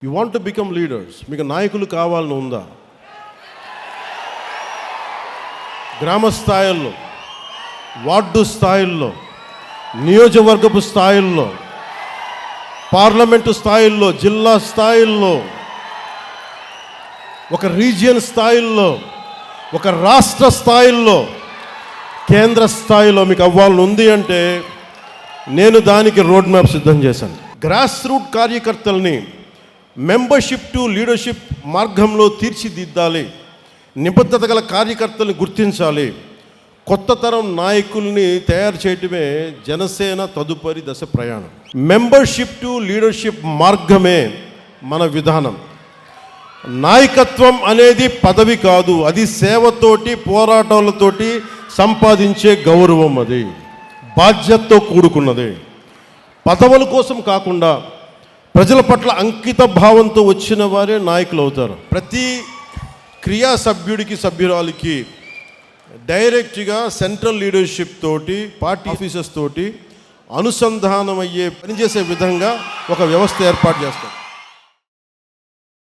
You want to become leaders. మీకు నాయకులు కావాలని ఉందా? గ్రామ స్థాయిల్లో, వార్డు స్థాయిల్లో, నియోజకవర్గపు స్థాయిల్లో, పార్లమెంటు స్థాయిల్లో, జిల్లా స్థాయిల్లో, ఒక రీజియన్ స్థాయిల్లో, ఒక రాష్ట్ర స్థాయిల్లో, కేంద్ర స్థాయిలో మీకు అవ్వాలని ఉంది అంటే నేను దానికి రోడ్ మ్యాప్ సిద్ధం చేశాను. గ్రాస్ రూట్ కార్యకర్తల్ని మెంబర్షిప్ టు లీడర్షిప్ మార్గంలో తీర్చిదిద్దాలి. నిబద్ధత గల కార్యకర్తల్ని గుర్తించాలి. కొత్త తరం నాయకుల్ని తయారు చేయటమే జనసేన తదుపరి దశ ప్రయాణం. మెంబర్షిప్ టు లీడర్షిప్ మార్గమే మన విధానం. నాయకత్వం అనేది పదవి కాదు, అది సేవతోటి పోరాటాలతోటి సంపాదించే గౌరవం. అది బాధ్యతతో కూడుకున్నది. పదవుల కోసం కాకుండా ప్రజల పట్ల అంకిత భావంతో వచ్చిన వారే నాయకులు అవుతారు. ప్రతి క్రియా సభ్యుడికి, సభ్యురాలికి డైరెక్ట్గా సెంట్రల్ లీడర్షిప్ తోటి, పార్టీ ఆఫీసర్స్ తోటి అనుసంధానం అయ్యే పనిచేసే విధంగా ఒక వ్యవస్థ ఏర్పాటు చేస్తారు.